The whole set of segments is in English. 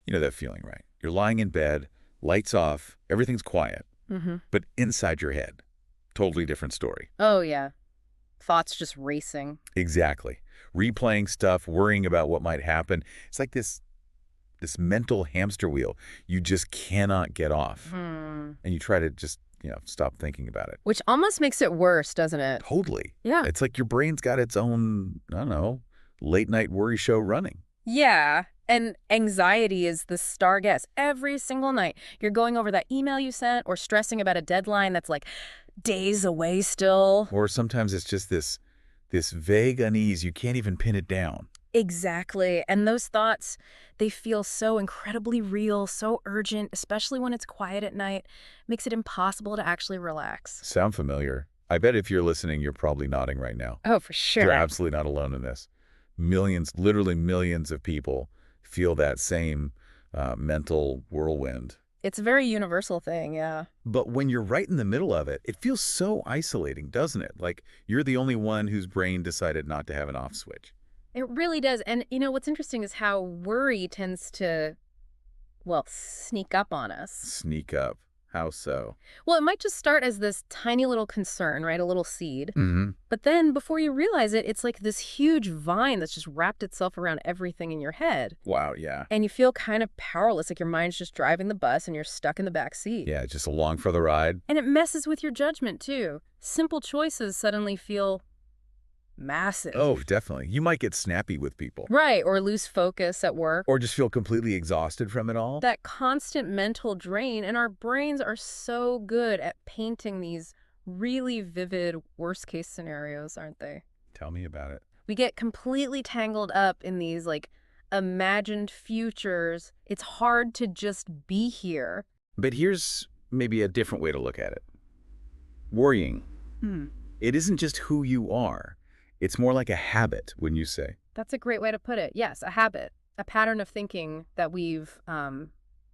You know that feeling, right? You're lying in bed, lights off, everything's quiet, but inside your head, totally different story. Oh, yeah. Thoughts just racing. Exactly. Replaying stuff, worrying about what might happen. It's like this mental hamster wheel you just cannot get off. And you try to just, stop thinking about it. Which almost makes it worse, doesn't it? Totally. Yeah. It's like your brain's got its own, I don't know, late night worry show running. Yeah. And anxiety is the star guest. Every single night, you're going over that email you sent or stressing about a deadline that's like days away still. Or sometimes it's just this vague unease. You can't even pin it down. Exactly. And those thoughts, they feel so incredibly real, so urgent, especially when it's quiet at night. Makes it impossible to actually relax. Sound familiar? I bet if you're listening, you're probably nodding right now. Oh, for sure. You're absolutely not alone in this. Millions, literally millions of people feel that same mental whirlwind. It's a very universal thing, yeah. But when you're right in the middle of it, it feels so isolating, doesn't it? Like you're the only one whose brain decided not to have an off switch. It really does. And, what's interesting is how worry tends to, well, sneak up on us. Sneak up. How so? Well, it might just start as this tiny little concern, right? A little seed. Mm-hmm. But then before you realize it, it's like this huge vine that's just wrapped itself around everything in your head. Wow, yeah. And you feel kind of powerless, like your mind's just driving the bus and you're stuck in the back seat. Yeah, just along for the ride. And it messes with your judgment, too. Simple choices suddenly feel massive. Oh, definitely. You might get snappy with people. Right, or lose focus at work. Or just feel completely exhausted from it all. That constant mental drain, and our brains are so good at painting these really vivid worst-case scenarios, aren't they? Tell me about it. We get completely tangled up in these, like, imagined futures. It's hard to just be here. But here's maybe a different way to look at it. Worrying. It isn't just who you are. It's more like a habit, wouldn't you say? That's a great way to put it. Yes, a habit, a pattern of thinking that we've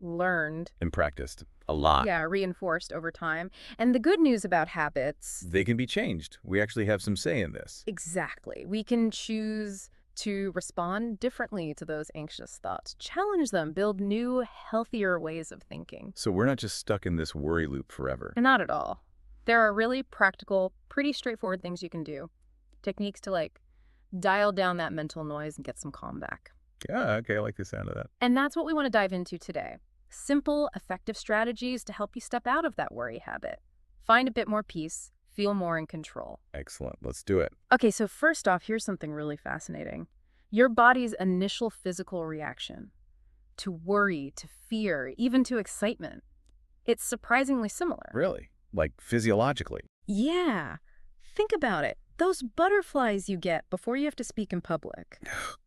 learned. And practiced a lot. Yeah, reinforced over time. And the good news about habits... They can be changed. We actually have some say in this. Exactly. We can choose to respond differently to those anxious thoughts, challenge them, build new, healthier ways of thinking. So we're not just stuck in this worry loop forever. Not at all. There are really practical, pretty straightforward things you can do. Techniques to, like, dial down that mental noise and get some calm back. Yeah, okay, I like the sound of that. And that's what we want to dive into today. Simple, effective strategies to help you step out of that worry habit. Find a bit more peace, feel more in control. Excellent, let's do it. Okay, so first off, here's something really fascinating. Your body's initial physical reaction to worry, to fear, even to excitement. It's surprisingly similar. Really? Like physiologically? Yeah. Think about it. Those butterflies you get before you have to speak in public.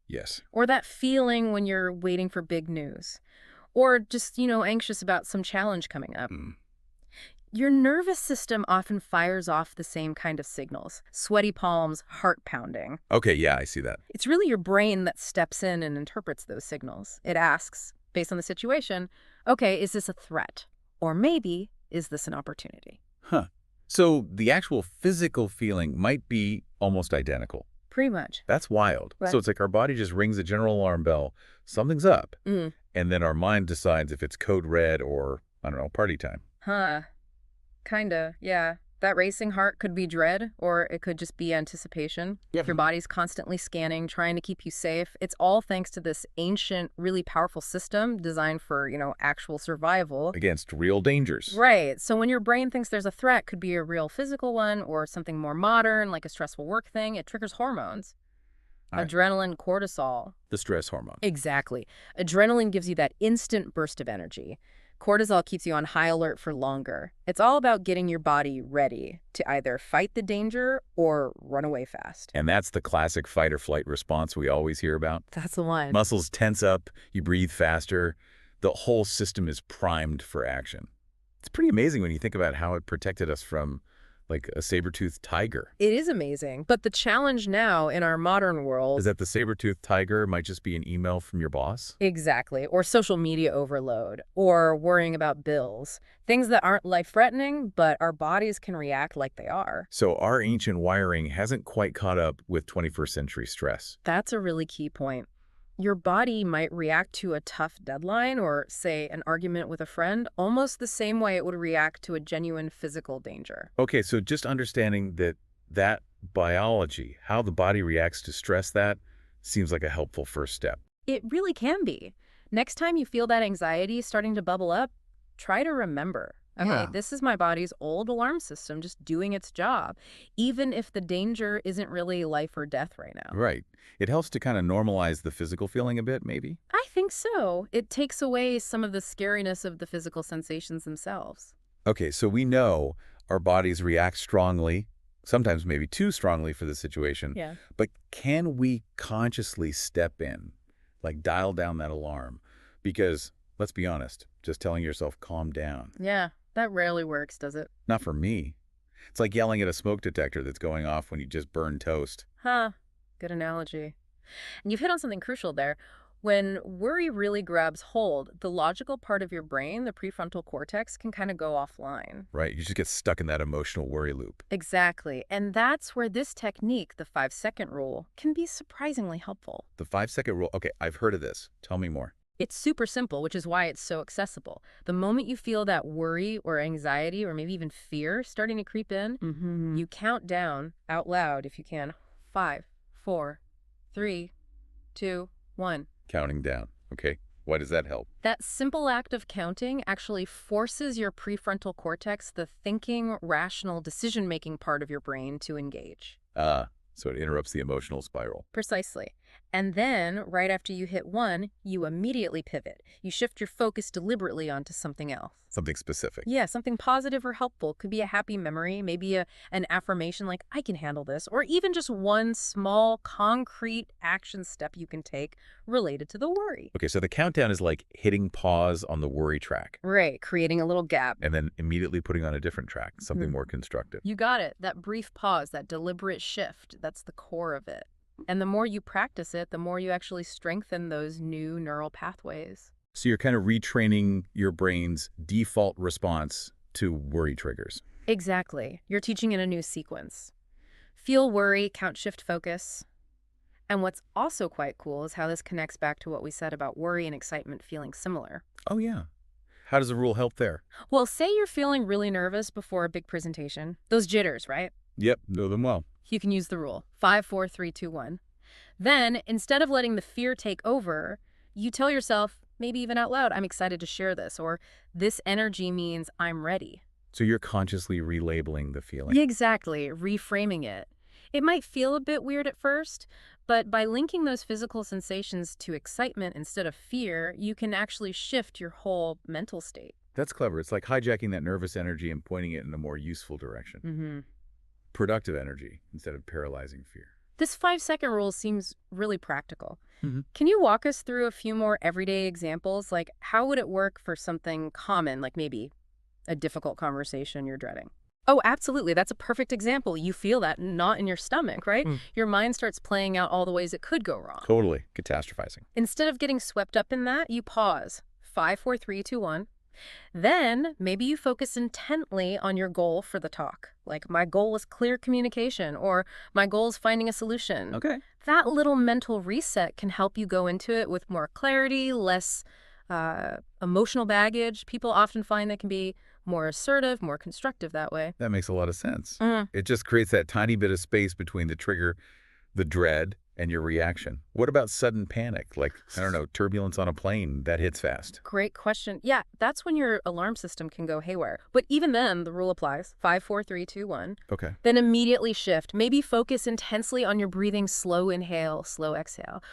Yes. Or that feeling when you're waiting for big news. Or just, anxious about some challenge coming up. Your nervous system often fires off the same kind of signals. Sweaty palms, heart pounding. Okay, yeah, I see that. It's really your brain that steps in and interprets those signals. It asks, based on the situation, okay, is this a threat? Or maybe, is this an opportunity? Huh. So the actual physical feeling might be almost identical. Pretty much. That's wild. Right. So it's like our body just rings a general alarm bell. Something's up. Mm. And then our mind decides if it's code red or, I don't know, party time. Huh. Kinda, yeah. That racing heart could be dread, or it could just be anticipation. Yeah. Your body's constantly scanning, trying to keep you safe. It's all thanks to this ancient, really powerful system designed for, actual survival. Against real dangers. Right. So when your brain thinks there's a threat, could be a real physical one or something more modern, like a stressful work thing, it triggers hormones. Right. Adrenaline, cortisol. The stress hormone. Exactly. Adrenaline gives you that instant burst of energy. Cortisol keeps you on high alert for longer. It's all about getting your body ready to either fight the danger or run away fast. And that's the classic fight or flight response we always hear about. That's the one. Muscles tense up, you breathe faster. The whole system is primed for action. It's pretty amazing when you think about how it protected us from, like, a saber-toothed tiger. It is amazing. But the challenge now in our modern world... Is that the saber-toothed tiger might just be an email from your boss? Exactly. Or social media overload. Or worrying about bills. Things that aren't life-threatening, but our bodies can react like they are. So our ancient wiring hasn't quite caught up with 21st century stress. That's a really key point. Your body might react to a tough deadline or, say, an argument with a friend almost the same way it would react to a genuine physical danger. Okay, so just understanding that biology, how the body reacts to stress, that seems like a helpful first step. It really can be. Next time you feel that anxiety starting to bubble up, try to remember, okay, Yeah. this is my body's old alarm system just doing its job, even if the danger isn't really life or death right now. Right. It helps to kind of normalize the physical feeling a bit, maybe? I think so. It takes away some of the scariness of the physical sensations themselves. Okay, so we know our bodies react strongly, sometimes maybe too strongly for the situation, Yeah. but can we consciously step in, like dial down that alarm? Because, let's be honest, just telling yourself, calm down, Yeah, that rarely works, does it? not for me. It's like yelling at a smoke detector that's going off when you just burned toast. Huh. Good analogy. And you've hit on something crucial there. When worry really grabs hold, the logical part of your brain, the prefrontal cortex, can kind of go offline. Right? You just get stuck in that emotional worry loop. Exactly. And that's where this technique, the 5-second rule, can be surprisingly helpful. The 5-second rule. Okay, I've heard of this. Tell me more. It's super simple, which is why it's so accessible. The moment you feel that worry or anxiety or maybe even fear starting to creep in, you count down out loud if you can. 5, 4, 3, 2, 1. Counting down. Okay. Why does that help? That simple act of counting actually forces your prefrontal cortex, the thinking, rational, decision-making part of your brain, to engage. So it interrupts the emotional spiral. Precisely. And then, right after you hit 1, you immediately pivot. You shift your focus deliberately onto something else. Something specific. Yeah, something positive or helpful. Could be a happy memory, maybe an affirmation like, I can handle this, or even just one small, concrete action step you can take related to the worry. Okay, so the countdown is like hitting pause on the worry track Right, creating a little gap. and then immediately putting on a different track, something more constructive. You got it. That brief pause, that deliberate shift, that's the core of it. And the more you practice it, the more you actually strengthen those new neural pathways. So you're kind of retraining your brain's default response to worry triggers. Exactly. You're teaching in a new sequence. Feel worry, count, shift, focus. And what's also quite cool is how this connects back to what we said about worry and excitement feeling similar. Oh, yeah. How does the rule help there? Well, say you're feeling really nervous before a big presentation. Those jitters, right? Yep, know them well. You can use the rule 5, 4, 3, 2, 1. Then, instead of letting the fear take over, you tell yourself, maybe even out loud, I'm excited to share this, or this energy means I'm ready. So you're consciously relabeling the feeling. Exactly, reframing it. It might feel a bit weird at first, but by linking those physical sensations to excitement instead of fear, you can actually shift your whole mental state. That's clever. It's like hijacking that nervous energy and pointing it in a more useful direction. Productive energy instead of paralyzing fear. This 5-second rule seems really practical. Mhm. Can you walk us through a few more everyday examples? Like, how would it work for something common, like maybe a difficult conversation you're dreading? Oh, absolutely. That's a perfect example. You feel that knot in your stomach, right? Your mind starts playing out all the ways it could go wrong. Totally. Catastrophizing. Instead of getting swept up in that, you pause. 5, 4, 3, 2, 1. Then maybe you focus intently on your goal for the talk. Like, my goal is clear communication, or my goal is finding a solution. Okay. That little mental reset can help you go into it with more clarity, less emotional baggage. People often find they can be more assertive, more constructive that way. That makes a lot of sense. It just creates that tiny bit of space between the trigger, the dread, and your reaction. What about sudden panic? Like, I don't know, turbulence on a plane that hits fast. Great question. Yeah, that's when your alarm system can go haywire. But even then, the rule applies. 5, 4, 3, 2, 1. Okay. Then immediately shift. Maybe focus intensely on your breathing, slow inhale, slow exhale.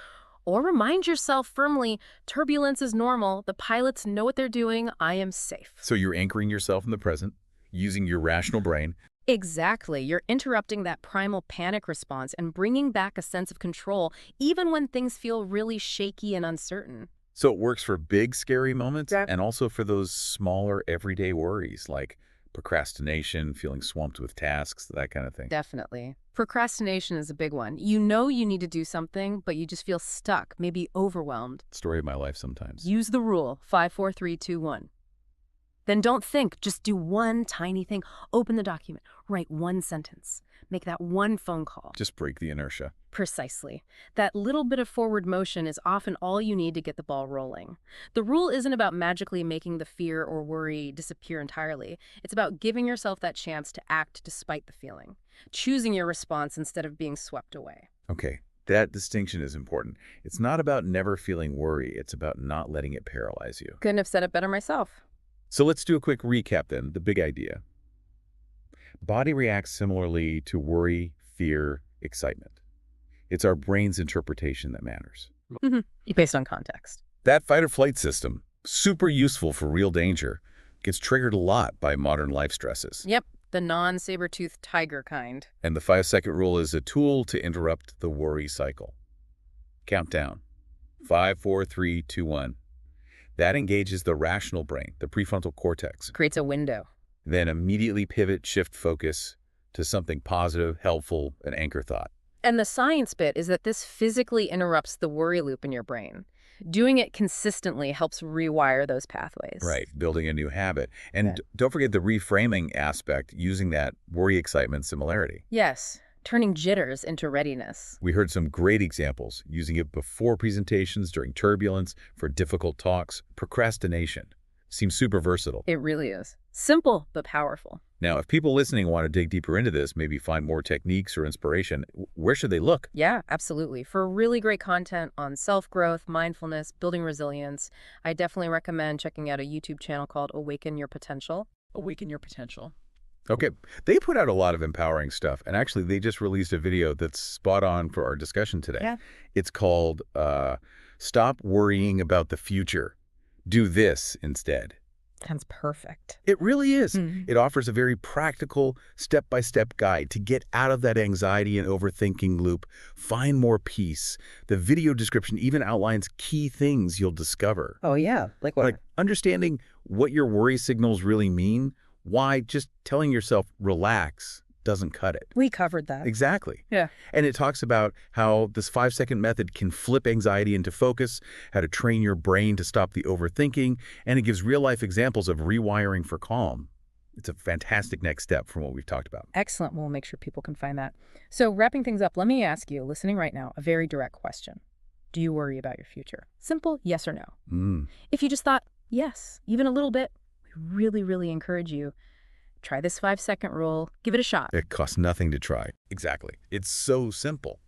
Or remind yourself firmly, turbulence is normal. The pilots know what they're doing. I am safe. So you're anchoring yourself in the present, using your rational brain. Exactly. You're interrupting that primal panic response and bringing back a sense of control, even when things feel really shaky and uncertain. So it works for big, scary moments Yeah. and also for those smaller, everyday worries like procrastination, feeling swamped with tasks, that kind of thing. Definitely. Procrastination is a big one. You know you need to do something, but you just feel stuck, maybe overwhelmed. Story of my life sometimes. Use the rule 5, 4, 3, 2, 1. Then don't think, just do one tiny thing. Open the document, write one sentence, make that one phone call. Just break the inertia. Precisely. That little bit of forward motion is often all you need to get the ball rolling. The rule isn't about magically making the fear or worry disappear entirely. It's about giving yourself that chance to act despite the feeling, choosing your response instead of being swept away. Okay, that distinction is important. It's not about never feeling worry. It's about not letting it paralyze you. Couldn't have said it better myself. So let's do a quick recap then, the big idea. Body reacts similarly to worry, fear, excitement. It's our brain's interpretation that matters. Based on context. That fight or flight system, super useful for real danger, gets triggered a lot by modern life stresses. Yep, the non-saber-toothed tiger kind. And the 5-second rule is a tool to interrupt the worry cycle. Countdown. 5, 4, 3, 2, 1. That engages the rational brain, the prefrontal cortex. Creates a window. Then immediately pivot, shift focus to something positive, helpful, an anchor thought. And the science bit is that this physically interrupts the worry loop in your brain. Doing it consistently helps rewire those pathways. Right, building a new habit. And don't forget the reframing aspect, using that worry, excitement, similarity. Yes, turning jitters into readiness. We heard some great examples, using it before presentations, during turbulence, for difficult talks, procrastination. Seems super versatile. It really is. Simple, but powerful. Now, if people listening want to dig deeper into this, maybe find more techniques or inspiration, where should they look? Yeah, absolutely. For really great content on self-growth, mindfulness, building resilience, I definitely recommend checking out a YouTube channel called Awaken Your Potential. Awaken Your Potential. Okay, they put out a lot of empowering stuff, and actually they just released a video that's spot on for our discussion today. Yeah. It's called Stop Worrying About the Future. Do this instead. Sounds perfect. It really is. It offers a very practical, step-by-step guide to get out of that anxiety and overthinking loop, find more peace. The video description even outlines key things you'll discover. Oh, yeah. Like what? Like understanding what your worry signals really mean, why just telling yourself, relax, doesn't cut it. We covered that. Exactly. Yeah. And it talks about how this 5-second method can flip anxiety into focus, how to train your brain to stop the overthinking, and it gives real-life examples of rewiring for calm. It's a fantastic next step from what we've talked about. Excellent. We'll make sure people can find that. So wrapping things up, let me ask you, listening right now, a very direct question. Do you worry about your future? Simple, yes or no. If you just thought, yes, even a little bit, we really, really encourage you. Try this 5-second rule. Give it a shot. It costs nothing to try. Exactly. It's so simple.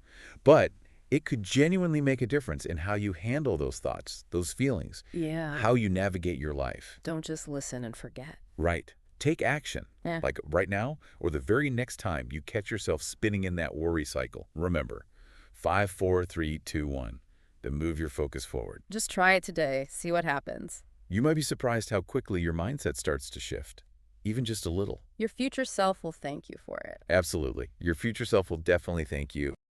But it could genuinely make a difference in how you handle those thoughts, those feelings, how you navigate your life. Don't just listen and forget. Right. Take action. Like right now or the very next time you catch yourself spinning in that worry cycle. Remember, 5, 4, 3, 2, 1. Then move your focus forward. Just try it today. See what happens. You might be surprised how quickly your mindset starts to shift. Even just a little. Your future self will thank you for it. Absolutely. Your future self will definitely thank you.